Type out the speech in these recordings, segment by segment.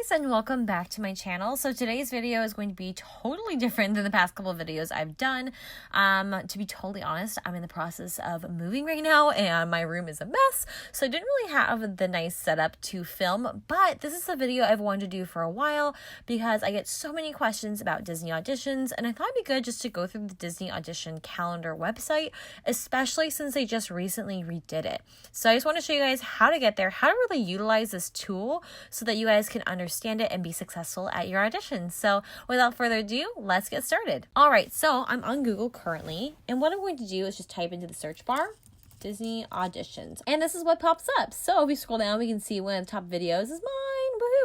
guys, and welcome back to my channel. So today's video is going to be totally different than the past couple of videos I've done. To be totally honest, I'm in the process of moving right now and my room is a mess, so I didn't really have the nice setup to film, but this is a video I've wanted to do for a while because I get so many questions about Disney auditions, and I thought it'd be good just to go through the Disney audition calendar website, especially since they just recently redid it. So I just want to show you guys how to get there, how to really utilize this tool so that you guys can understand it and be successful at your auditions. So without further ado, let's get started. All right, so I'm on Google currently, and what I'm going to do is just type into the search bar Disney auditions, and this is what pops up. So if we scroll down, we can see one of the top videos is mine.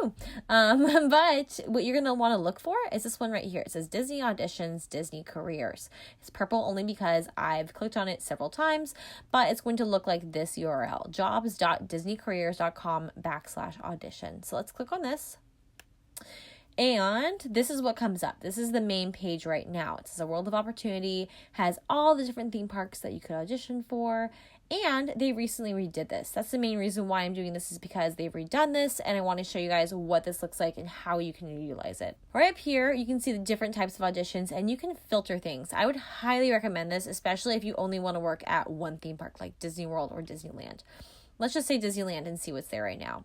Woohoo! But what you're gonna want to look for is this one right here. It says Disney auditions, Disney careers. It's purple only because I've clicked on it several times, but it's going to look like this URL: jobs.disneycareers.com/audition. So let's click on this. And this is what comes up. This is the main page right now. It says a world of opportunity, has all the different theme parks that you could audition for, and they recently redid this. That's the main reason why I'm doing this, is because they've redone this, and I want to show you guys what this looks like and how you can utilize it. Right up here, you can see the different types of auditions, and you can filter things. I would highly recommend this, especially if you only want to work at one theme park like Disney World or Disneyland. Let's just say Disneyland and see what's there right now.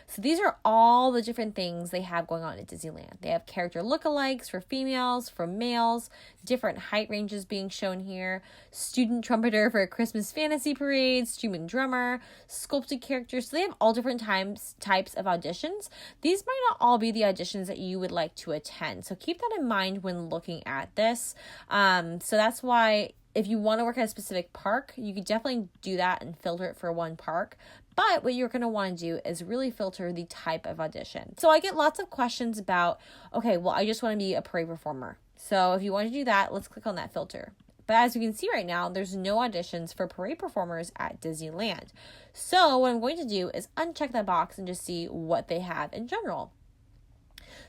So these are all the different things they have going on at Disneyland. They have character lookalikes for females, for males, different height ranges being shown here, student trumpeter for a Christmas fantasy parade, student drummer, sculpted characters. So they have all different types of auditions. These might not all be the auditions that you would like to attend. So keep that in mind when looking at this. So that's why if you want to work at a specific park, you could definitely do that and filter it for one park. But what you're going to want to do is really filter the type of audition. So I get lots of questions about, okay, well, I just want to be a parade performer. So if you want to do that, let's click on that filter. But as you can see right now, there's no auditions for parade performers at Disneyland. So what I'm going to do is uncheck that box and just see what they have in general.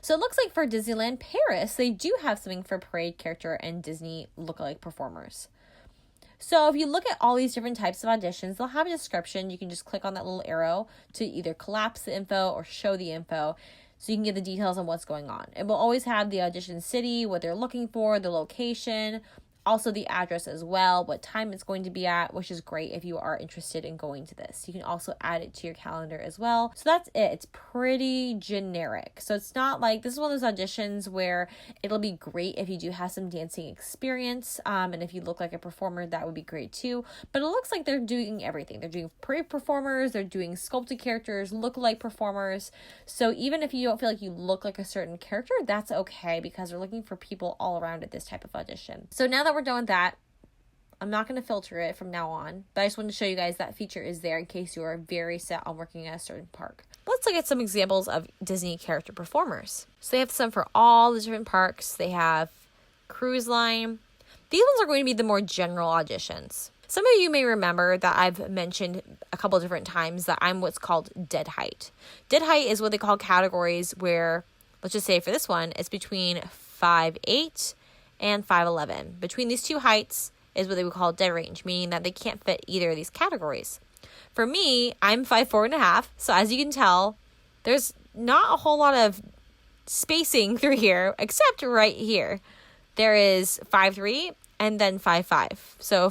So it looks like for Disneyland Paris, they do have something for parade character and Disney lookalike performers. So if you look at all these different types of auditions, they'll have a description. You can just click on that little arrow to either collapse the info or show the info so you can get the details on what's going on. It will always have the audition city, what they're looking for, the location, also the address as well, what time it's going to be at, which is great if you are interested in going to this. You can also add it to your calendar as well. So that's it. It's pretty generic. So it's not like, this is one of those auditions where it'll be great if you do have some dancing experience. And if you look like a performer, that would be great too. But it looks like they're doing everything. They're doing parade performers, they're doing sculpted characters, lookalike performers. So even if you don't feel like you look like a certain character, that's okay, because they're looking for people all around at this type of audition. So now that we're done with that, I'm not going to filter it from now on, but I just wanted to show you guys that feature is there in case you are very set on working at a certain park. Let's look at some examples of Disney character performers. So they have some for all the different parks. They have cruise line. These ones are going to be the more general auditions. Some of you may remember that I've mentioned a couple different times that I'm what's called dead height. Dead height is what they call categories where, let's just say for this one, it's between 5'8" and 5'11". Between these two heights is what they would call dead range, meaning that they can't fit either of these categories. For me, I'm 5'4.5", so as you can tell, there's not a whole lot of spacing through here, except right here. There is 5'3" and then 5'5". So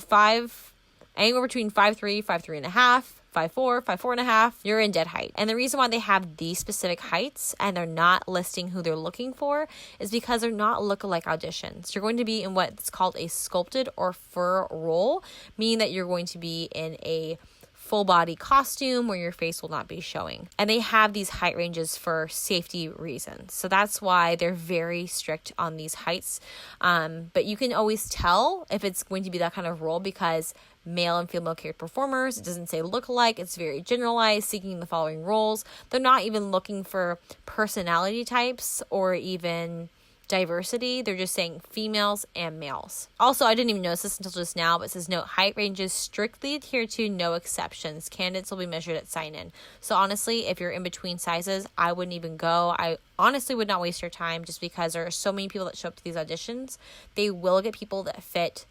anywhere between 5'3", 5'3.5", 5'4", 5'4.5", you're in dead height. And the reason why they have these specific heights and they're not listing who they're looking for is because they're not lookalike auditions. You're going to be in what's called a sculpted or fur role, meaning that you're going to be in a full body costume where your face will not be showing. And they have these height ranges for safety reasons. So that's why they're very strict on these heights. But you can always tell if it's going to be that kind of role because male and female character performers, it doesn't say lookalike, it's very generalized, seeking the following roles. They're not even looking for personality types or even diversity. They're just saying females and males. Also, I didn't even notice this until just now, but it says note height ranges strictly adhered to, no exceptions. Candidates will be measured at sign-in. So honestly, if you're in between sizes, I wouldn't even go. I honestly would not waste your time just because there are so many people that show up to these auditions. They will get people that fit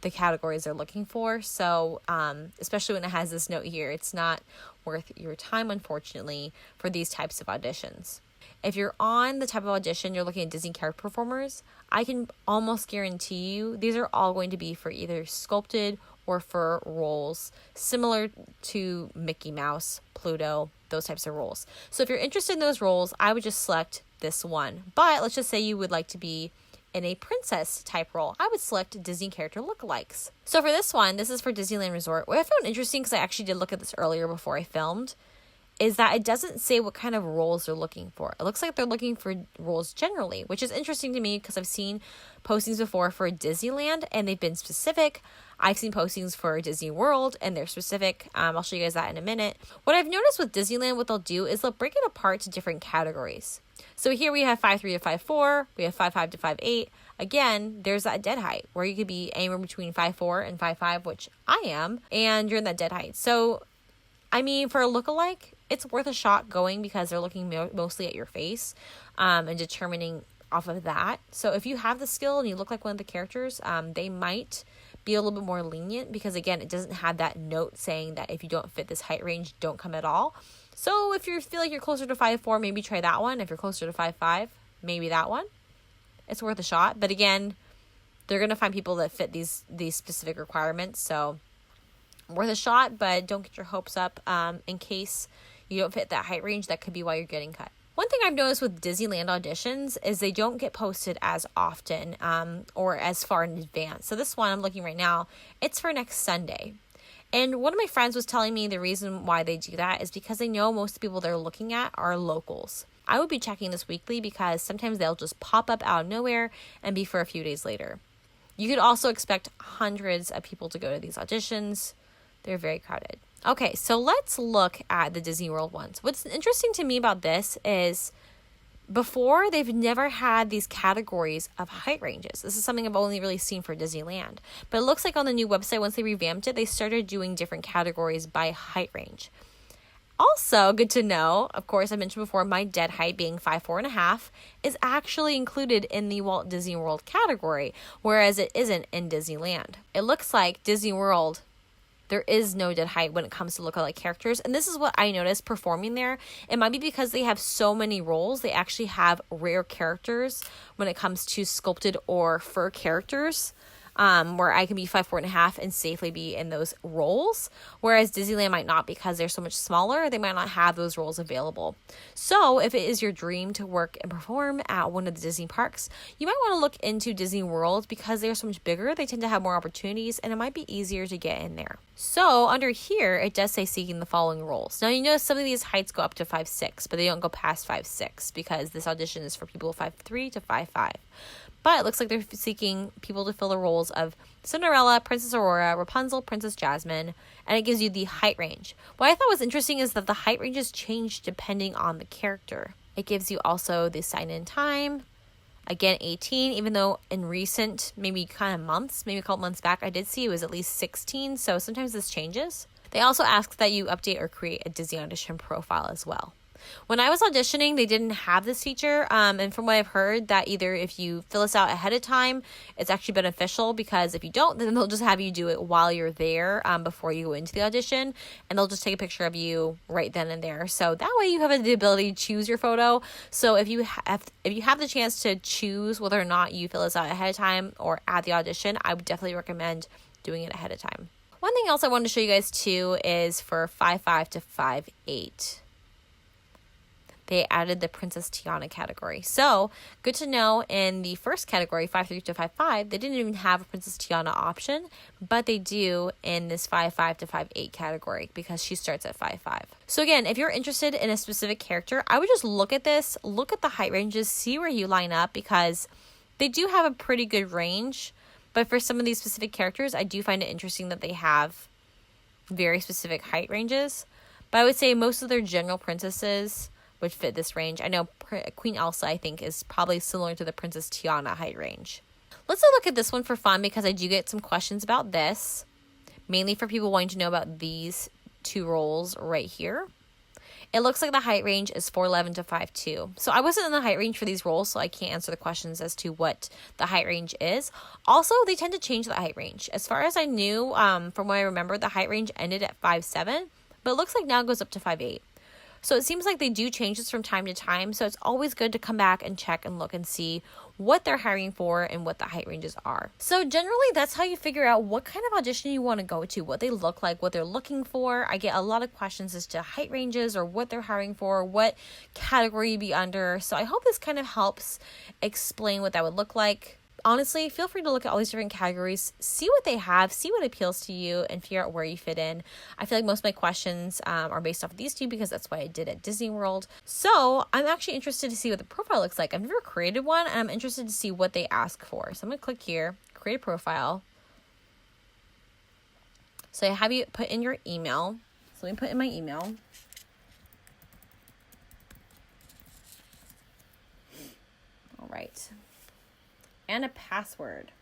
the categories they're looking for. So especially when it has this note here, it's not worth your time, unfortunately, for these types of auditions. if you're on the type of audition, you're looking at Disney character performers, I can almost guarantee you these are all going to be for either sculpted or for roles similar to Mickey Mouse, Pluto, those types of roles. So if you're interested in those roles, I would just select this one. But let's just say you would like to be in a princess type role. I would select Disney character lookalikes. So for this one, this is for Disneyland Resort. What I found interesting, because I actually did look at this earlier before I filmed, is that it doesn't say what kind of roles they're looking for. It looks like they're looking for roles generally, which is interesting to me because I've seen postings before for Disneyland and they've been specific. I've seen postings for Disney World and they're specific. I'll show you guys that in a minute. What I've noticed with Disneyland, what they'll do is they'll break it apart to different categories. So here we have 5'3" to 5'4", we have 5'5" to 5'8". Again, there's that dead height where you could be anywhere between 5'4" and 5'5", which I am, and you're in that dead height. So, I mean, for a lookalike, it's worth a shot going because they're looking mostly at your face and determining off of that. So if you have the skill and you look like one of the characters, they might be a little bit more lenient because, again, it doesn't have that note saying that if you don't fit this height range, don't come at all. So if you feel like you're closer to 5'4", maybe try that one. If you're closer to 5'5", maybe that one. It's worth a shot. But again, they're going to find people that fit these specific requirements. So worth a shot, but don't get your hopes up in case you don't fit that height range. That could be why you're getting cut. One thing I've noticed with Disneyland auditions is they don't get posted as often or as far in advance. So this one I'm looking right now, it's for next Sunday. And one of my friends was telling me the reason why they do that is because they know most of the people they're looking at are locals. I would be checking this weekly because sometimes they'll just pop up out of nowhere and be for a few days later. You could also expect hundreds of people to go to these auditions. They're very crowded. Okay, so let's look at the Disney World ones. What's interesting to me about this is before, they've never had these categories of height ranges. This is something I've only really seen for Disneyland. But it looks like on the new website, once they revamped it, they started doing different categories by height range. Also, good to know, of course, I mentioned before, my dead height being 5'4.5" is actually included in the Walt Disney World category, whereas it isn't in Disneyland. It looks like Disney World, there is no dead height when it comes to lookalike characters. And this is what I noticed performing there. It might be because they have so many roles. They actually have rare characters when it comes to sculpted or fur characters, where I can be 5'4.5" and safely be in those roles. Whereas Disneyland might not, because they're so much smaller. They might not have those roles available. So if it is your dream to work and perform at one of the Disney parks, you might want to look into Disney World because they're so much bigger. They tend to have more opportunities and it might be easier to get in there. So under here, it does say seeking the following roles. Now you notice some of these heights go up to 5'6", but they don't go past 5'6" because this audition is for people 5'3" to 5'5". But it looks like they're seeking people to fill the roles of Cinderella, Princess Aurora, Rapunzel, Princess Jasmine, and it gives you the height range. What I thought was interesting is that the height ranges change depending on the character. It gives you also the sign-in time. Again, 18, even though in recent, maybe kind of months, maybe a couple months back, I did see it was at least 16, so sometimes this changes. They also ask that you update or create a Disney Audition profile as well. When I was auditioning, they didn't have this feature, and from what I've heard, that either if you fill this out ahead of time, it's actually beneficial, because if you don't, then they'll just have you do it while you're there before you go into the audition, and they'll just take a picture of you right then and there. So that way you have the ability to choose your photo. So if you have the chance to choose whether or not you fill this out ahead of time or at the audition, I would definitely recommend doing it ahead of time. One thing else I wanted to show you guys too is for 5'5" to 5'8". They added the Princess Tiana category. So, good to know, in the first category, 5'3" to 5'5", they didn't even have a Princess Tiana option, but they do in this 5'5" to 5'8" category because she starts at 5'5". So again, if you're interested in a specific character, I would just look at this, look at the height ranges, see where you line up, because they do have a pretty good range. But for some of these specific characters, I do find it interesting that they have very specific height ranges. But I would say most of their general princesses would fit this range. I know Queen Elsa, I think, is probably similar to the Princess Tiana height range. Let's look at this one for fun, because I do get some questions about this, mainly for people wanting to know about these two roles right here. It looks like the height range is 4'11" to 5'2". So I wasn't in the height range for these roles, so I can't answer the questions as to what the height range is. Also, they tend to change the height range. As far as I knew, from what I remember, the height range ended at 5'7", but it looks like now it goes up to 5'8". So it seems like they do change this from time to time. So it's always good to come back and check and look and see what they're hiring for and what the height ranges are. So generally, that's how you figure out what kind of audition you want to go to, what they look like, what they're looking for. I get a lot of questions as to height ranges or what they're hiring for, what category you'd be under. So I hope this kind of helps explain what that would look like. Honestly, feel free to look at all these different categories, see what they have, see what appeals to you, and figure out where you fit in. I feel like most of my questions are based off of these two because that's what I did at Disney World. So I'm actually interested to see what the profile looks like. I've never created one, and I'm interested to see what they ask for. So I'm going to click here, create a profile. So I have you put in your email. So let me put in my email. All right. And a password.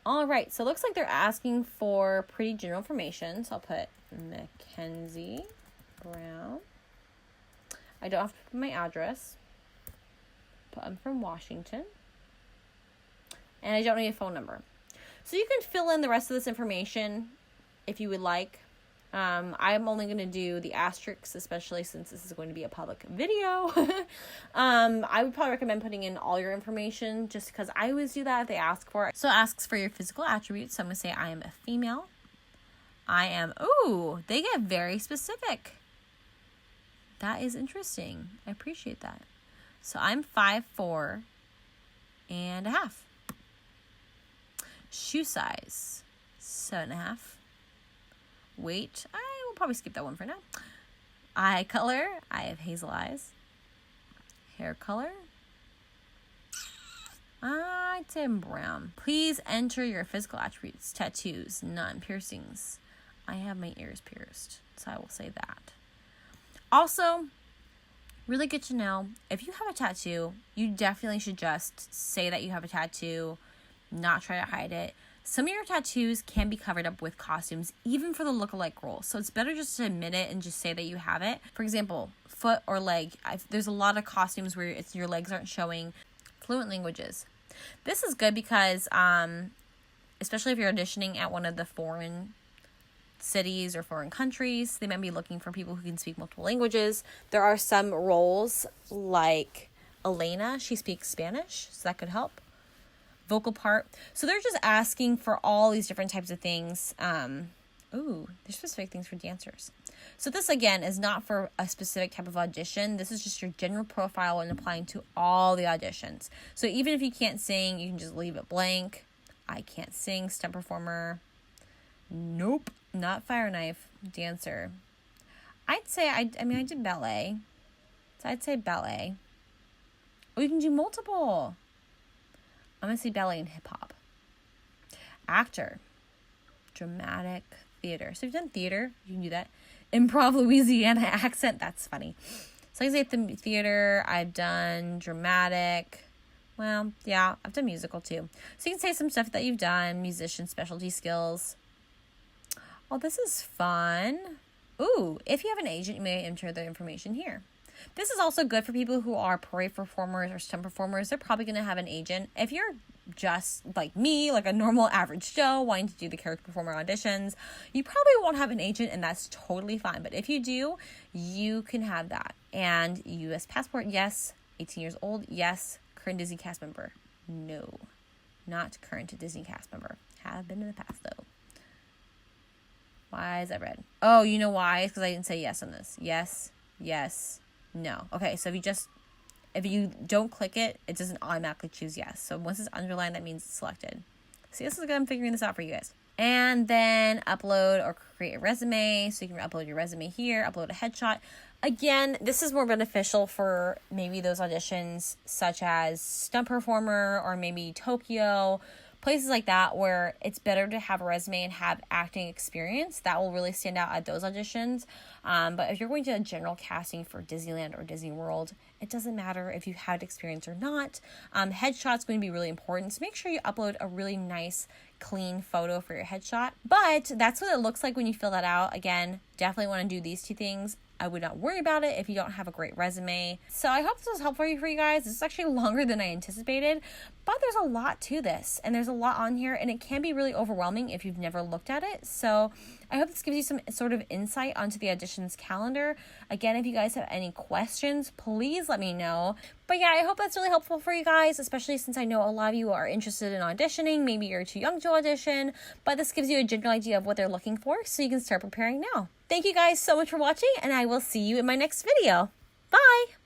All right, so it looks like they're asking for pretty general information. So I'll put Mackenzie Brown. I don't have to put my address, but I'm from Washington. And I don't need a phone number. So you can fill in the rest of this information if you would like. I'm only going to do the asterisks, especially since this is going to be a public video. I would probably recommend putting in all your information just because I always do that if they ask for it. So it asks for your physical attributes. So I'm going to say I am a female. They get very specific. That is interesting. I appreciate that. So I'm 5'4" and a half. Shoe size, 7.5. Weight, I will probably skip that one for now. Eye color, I have hazel eyes. Hair color, I'd say I'm brown. Please enter your physical attributes. Tattoos, none. Piercings, I have my ears pierced, so I will say that. Also, really good to know, if you have a tattoo, you definitely should just say that you have a tattoo, not try to hide it. Some of your tattoos can be covered up with costumes, even for the look-alike role. So it's better just to admit it and just say that you have it. For example, foot or leg. There's a lot of costumes where your legs aren't showing. Fluent languages. This is good because, especially if you're auditioning at one of the foreign cities or foreign countries, they might be looking for people who can speak multiple languages. There are some roles like Elena. She speaks Spanish, so that could help. Vocal part. So they're just asking for all these different types of things. There's specific things for dancers. So this, again, is not for a specific type of audition. This is just your general profile and applying to all the auditions. So even if you can't sing, you can just leave it blank. I can't sing, stunt performer. Nope, not fire knife, dancer. I'd say, I did ballet. So I'd say ballet. Or you can do multiple. I'm going to say ballet and hip-hop. Actor. Dramatic theater. So if you've done theater, you can do that. Improv Louisiana accent. That's funny. So I can say theater. I've done dramatic. Well, yeah, I've done musical too. So you can say some stuff that you've done. Musician specialty skills. Oh, this is fun. Ooh, if you have an agent, you may enter the information here. This is also good for people who are parade performers or stunt performers. They're probably going to have an agent. If you're just like me, like a normal average Joe wanting to do the character performer auditions, you probably won't have an agent, and that's totally fine. But if you do, you can have that. And U.S. passport, yes. 18 years old, yes. Current Disney cast member, no. Not current Disney cast member. Have been in the past, though. Why is that red? Oh, you know why? It's because I didn't say yes on this. Yes, yes, no. Okay, so if you don't click it, it doesn't automatically choose yes. So once it's underlined, that means it's selected. See, this is good. I'm figuring this out for you guys. And then upload or create a resume. So you can upload your resume here, upload a headshot. Again, this is more beneficial for maybe those auditions such as stunt performer or maybe Tokyo, places like that where it's better to have a resume and have acting experience. That will really stand out at those auditions. But if you're going to a general casting for Disneyland or Disney World, it doesn't matter if you had experience or not. Headshot's going to be really important. So make sure you upload a really nice, clean photo for your headshot. But that's what it looks like when you fill that out. Again, definitely want to do these two things. I would not worry about it if you don't have a great resume. So I hope this was helpful for you guys. This is actually longer than I anticipated, but there's a lot to this and there's a lot on here, and it can be really overwhelming if you've never looked at it. So I hope this gives you some sort of insight onto the Auditions calendar. Again, if you guys have any questions, please let me know. But yeah, I hope that's really helpful for you guys, especially since I know a lot of you are interested in auditioning. Maybe you're too young to audition, but this gives you a general idea of what they're looking for, so you can start preparing now. Thank you guys so much for watching, and I will see you in my next video. Bye!